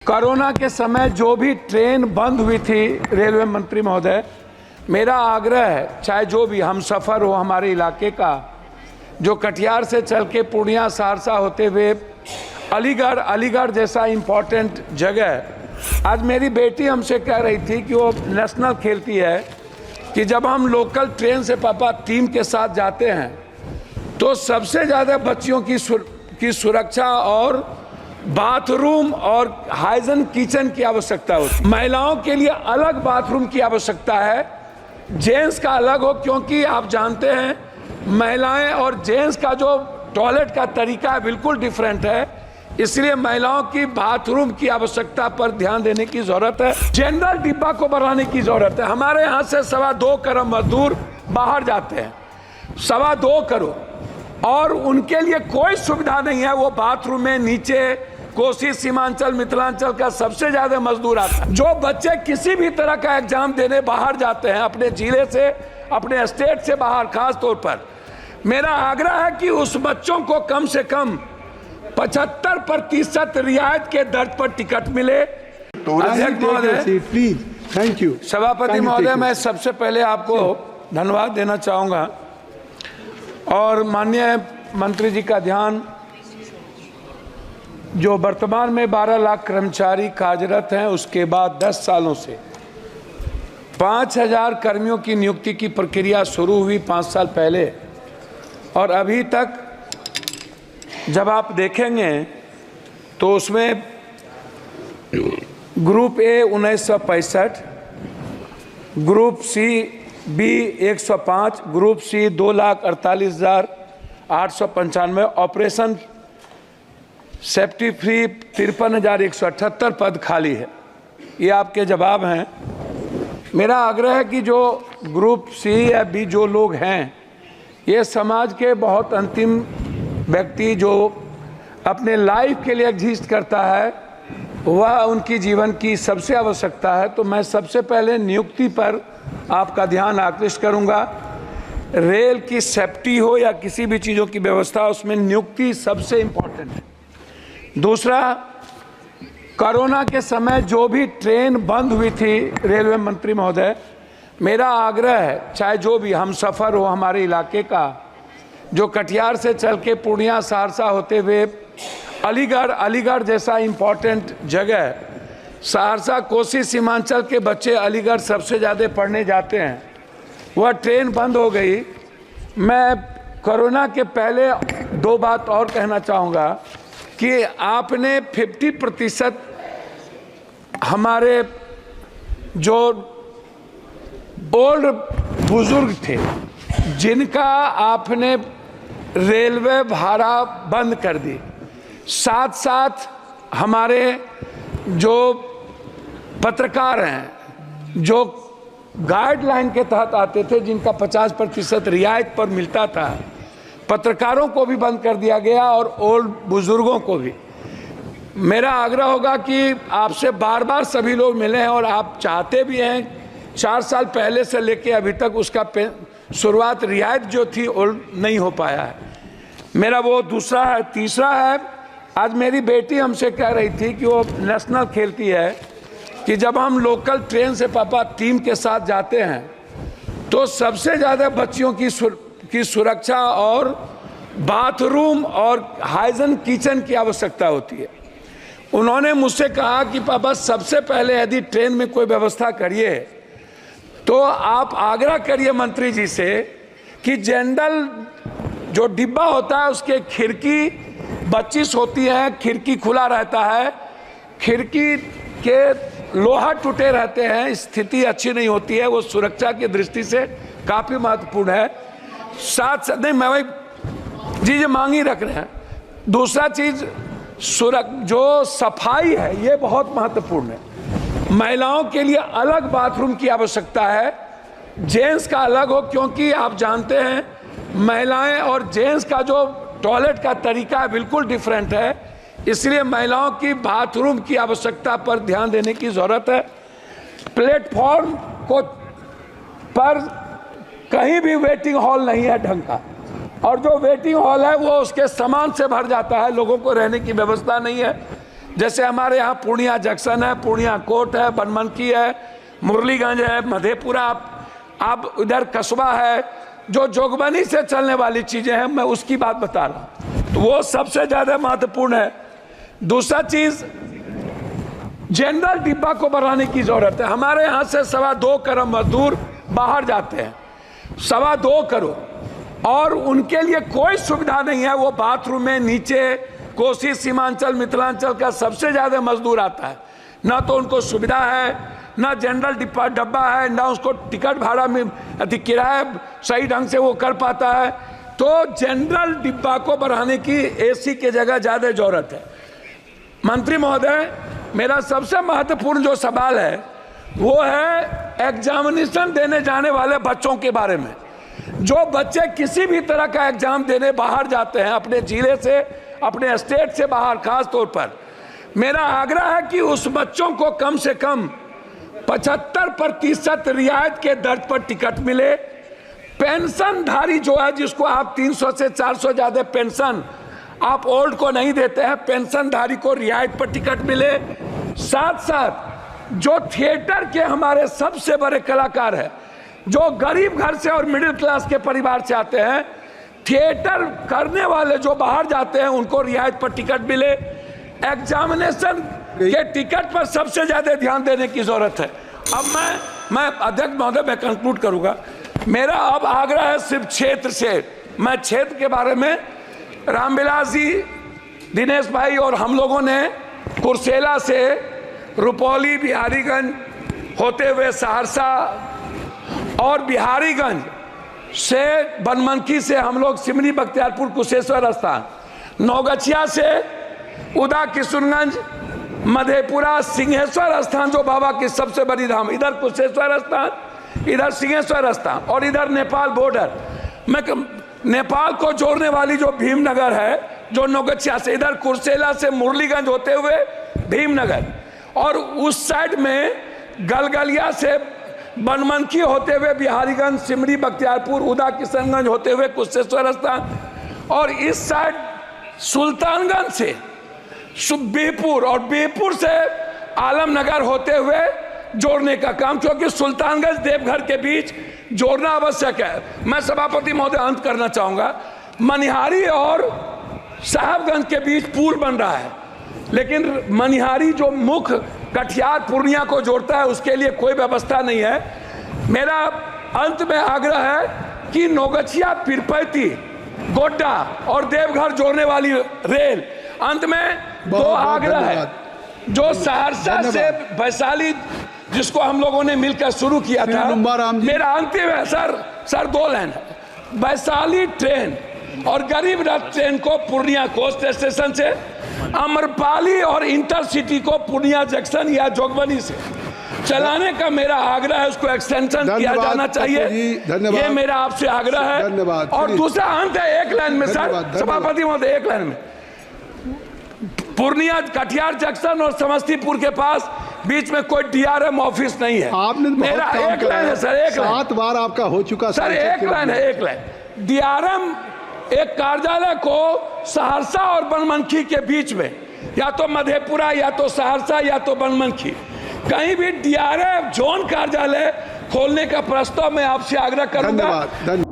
Corona के समय जो भी ट्रेन बंद हुई थी रेलवे मंत्री महोदय, मेरा आग्रह है, चाहे जो भी हम सफ़र हो हमारे इलाके का, जो कटिहार से चल के पूर्णिया सहरसा होते हुए अलीगढ़ जैसा इम्पोर्टेंट जगह। आज मेरी बेटी हमसे कह रही थी कि वो नेशनल खेलती है कि जब हम लोकल ट्रेन से पापा टीम के साथ जाते हैं तो सबसे ज़्यादा बच्चियों की सुरक्षा और बाथरूम और हाइजीन किचन की आवश्यकता होती है। महिलाओं के लिए अलग बाथरूम की आवश्यकता है, जेंट्स का अलग हो, क्योंकि आप जानते हैं महिलाएं और जेंट्स का जो टॉयलेट का तरीका है बिल्कुल डिफरेंट है, इसलिए महिलाओं की बाथरूम की आवश्यकता पर ध्यान देने की जरूरत है। जनरल डिब्बा को बढ़ाने की जरूरत है। हमारे यहाँ से 2.25 करोड़ मजदूर बाहर जाते हैं, 2.25 करोड़, और उनके लिए कोई सुविधा नहीं है। वो बाथरूम में नीचे कोसी सीमांचल मिथिलांचल का सबसे ज्यादा मजदूर आता है। जो बच्चे किसी भी तरह का एग्जाम देने बाहर जाते हैं, अपने जिले से अपने स्टेट से बाहर, खास तौर पर मेरा आग्रह है कि उस बच्चों को कम से कम 75% रियायत के दर पर टिकट मिले। अध्यक्ष महोदय, प्लीज, थैंक यू। सभापति महोदय, मैं सबसे पहले आपको धन्यवाद देना चाहूँगा और माननीय मंत्री जी का ध्यान, जो वर्तमान में 12 लाख कर्मचारी कार्यरत हैं, उसके बाद 10 सालों से 5000 कर्मियों की नियुक्ति की प्रक्रिया शुरू हुई 5 साल पहले, और अभी तक जब आप देखेंगे तो उसमें group A 1965, group C B 105, group C 2,48,895, operation safety free 53,178 पद खाली है। ये आपके जवाब हैं। मेरा आग्रह है कि जो ग्रुप सी या बी जो लोग हैं, ये समाज के बहुत अंतिम व्यक्ति जो अपने लाइफ के लिए एग्जिस्ट करता है, वह उनकी जीवन की सबसे आवश्यकता है। तो मैं सबसे पहले नियुक्ति पर आपका ध्यान आकृष्ट करूंगा। रेल की सेफ्टी हो या किसी भी चीज़ों की व्यवस्था, उसमें नियुक्ति सबसे इम्पोर्टेंट है। दूसरा, कोरोना के समय जो भी ट्रेन बंद हुई थी रेलवे मंत्री महोदय, मेरा आग्रह है, चाहे जो भी हम सफ़र हो हमारे इलाके का, जो कटिहार से चल के पूर्णिया सहरसा होते हुए अलीगढ़ जैसा इम्पोर्टेंट जगह, सहरसा कोसी सीमांचल के बच्चे अलीगढ़ सबसे ज़्यादा पढ़ने जाते हैं, वह ट्रेन बंद हो गई। मैं कोरोना के पहले 2 बात और कहना चाहूँगा कि आपने 50% हमारे जो ओल्ड बुजुर्ग थे जिनका आपने रेलवे भाड़ा बंद कर दी, साथ साथ हमारे जो पत्रकार हैं जो गाइडलाइन के तहत आते थे, जिनका 50% रियायत पर मिलता था, पत्रकारों को भी बंद कर दिया गया और ओल्ड बुजुर्गों को भी। मेरा आग्रह होगा कि आपसे बार बार सभी लोग मिले हैं और आप चाहते भी हैं, 4 साल पहले से लेके अभी तक उसका शुरुआत रियायत जो थी ओल्ड नहीं हो पाया है। मेरा वो दूसरा है। तीसरा है, आज मेरी बेटी हमसे कह रही थी कि वो नेशनल खेलती है कि जब हम लोकल ट्रेन से पापा टीम के साथ जाते हैं तो सबसे ज़्यादा बच्चियों की सुरक्षा और बाथरूम और हाइजीन किचन की आवश्यकता होती है। उन्होंने मुझसे कहा कि पापा सबसे पहले यदि ट्रेन में कोई व्यवस्था करिए तो आप आग्रह करिए मंत्री जी से कि जनरल जो डिब्बा होता है उसके खिड़की 25 होती है, खिड़की खुला रहता है, खिड़की के लोहा टूटे रहते हैं, स्थिति अच्छी नहीं होती है, वो सुरक्षा की दृष्टि से काफ़ी महत्वपूर्ण है। साथ नहीं, मैं वही जी मांगी रख रहे हैं। दूसरा चीज़ जो सफाई है, ये बहुत महत्वपूर्ण है। महिलाओं के लिए अलग बाथरूम की आवश्यकता है, जेंट्स का अलग हो, क्योंकि आप जानते हैं महिलाएं और जेंट्स का जो टॉयलेट का तरीका है बिल्कुल डिफरेंट है, इसलिए महिलाओं की बाथरूम की आवश्यकता पर ध्यान देने की ज़रूरत है। प्लेटफॉर्म पर कहीं भी वेटिंग हॉल नहीं है ढंग का, और जो वेटिंग हॉल है वो उसके सामान से भर जाता है, लोगों को रहने की व्यवस्था नहीं है। जैसे हमारे यहाँ पूर्णिया जंक्शन है, पूर्णिया कोट है, बनमनखी है, मुरलीगंज है, मधेपुरा, अब इधर कस्बा है, जो जोगबनी से चलने वाली चीजें हैं, मैं उसकी बात बता रहा हूं। तो वो सबसे ज्यादा महत्वपूर्ण है। दूसरा चीज, जनरल डिब्बा को बढ़ाने की जरूरत है। हमारे यहाँ से 2.25 करोड़ मजदूर बाहर जाते हैं, 2.25 करोड़, और उनके लिए कोई सुविधा नहीं है। वो बाथरूम में नीचे, कोसी सीमांचल मिथिलांचल का सबसे ज्यादा मजदूर आता है, ना तो उनको सुविधा है, ना जनरल डब्बा है, ना उसको टिकट भाड़ा में किराया सही ढंग से वो कर पाता है। तो जनरल डिब्बा को बढ़ाने की एसी के जगह ज्यादा जरूरत है। मंत्री महोदय, मेरा सबसे महत्वपूर्ण जो सवाल है वो है एग्जामिनेशन देने जाने वाले बच्चों के बारे में। जो बच्चे किसी भी तरह का एग्जाम देने बाहर जाते हैं, अपने जिले से, अपने स्टेट से बाहर, खास तौर पर मेरा आग्रह है कि उस बच्चों को कम से कम 75% रियायत के दर पर टिकट मिले। पेंशनधारी जो है, जिसको आप 300 से 400 ज्यादा पेंशन आप ओल्ड को नहीं देते हैं, पेंशनधारी को रियायत पर टिकट मिले। साथ साथ जो थिएटर के हमारे सबसे बड़े कलाकार हैं, जो गरीब घर से और मिडिल क्लास के परिवार से आते हैं, थिएटर करने वाले जो बाहर जाते हैं, उनको रियायत पर टिकट मिले। एग्जामिनेशन के टिकट पर सबसे ज्यादा ध्यान देने की जरूरत है। अब मैं अध्यक्ष महोदय, मैं कंक्लूड करूंगा। मेरा अब आग्रह है सिर्फ क्षेत्र से, मैं क्षेत्र के बारे में, रामविलास जी, दिनेश भाई और हम लोगों ने कुर्सेला से रुपौली, बिहारीगंज होते हुए सहरसा, और बिहारीगंज से बनमनखी से हम लोग सिमरी, बख्तियारपुर, कुशेश्वर स्थान, नौगछिया से उदा, किशुनगंज, मधेपुरा, सिंहेश्वर स्थान जो बाबा की सबसे बड़ी धाम, इधर कुशेश्वर स्थान, इधर सिंहेश्वर स्थान, और इधर नेपाल बॉर्डर। मैं नेपाल को जोड़ने वाली जो भीमनगर है, जो नौगछिया से, इधर कुर्सेला से मुरलीगंज होते हुए भीमनगर, और उस साइड में गलगलिया से बनमनखी होते हुए बिहारीगंज, सिमरी, बख्तियारपुर, उदा, किशनगंज होते हुए कुशेश्वर स्थान, और इस साइड सुल्तानगंज से बिहपुर, और बिहपुर से आलमनगर होते हुए जोड़ने का काम, क्योंकि सुल्तानगंज देवघर के बीच जोड़ना आवश्यक है। मैं सभापति महोदय अंत करना चाहूंगा, मनिहारी और साहबगंज के बीच पुल बन रहा है, लेकिन मनिहारी जो मुख्य कटिहार पूर्णिया को जोड़ता है, उसके लिए कोई व्यवस्था नहीं है। मेरा अंत में आग्रह है कि नौगछिया, पीरपैती, गोड्डा और देवघर जोड़ने वाली रेल, अंत में 2 आग्रह है। जो सहरसा से वैशाली, जिसको हम लोगों ने मिलकर शुरू किया था, मेरा अंतिम है सर 2 लाइन है। वैशाली ट्रेन और गरीब रथ ट्रेन को पूर्णिया कोस्ट स्टेशन से, अमरपाली और इंटरसिटी को पूर्णिया जंक्शन या जोगबनी से चलाने का मेरा आग्रह है। उसको एक्सटेंशन किया जाना चाहिए, ये मेरा आपसे आग्रह है। और दूसरा अंत है, 1 लाइन में सर, सभापति महोदय, 1 लाइन में, पूर्णिया कटिहार जंक्शन और समस्तीपुर के पास बीच में कोई डीआरएम ऑफिस नहीं है। आपने मेरा 1 लाइन है सर, 1 लाइन, 7 बार आपका हो चुका सर, 1 लाइन है, 1 लाइन। डीआरएम एक कार्यालय को सहरसा और बनमनखी के बीच में, या तो मधेपुरा, या तो सहरसा, या तो बनमनखी, कहीं भी डीआरएम जोन कार्यालय खोलने का प्रस्ताव मैं आपसे आग्रह करूंगा। धन्यवाद।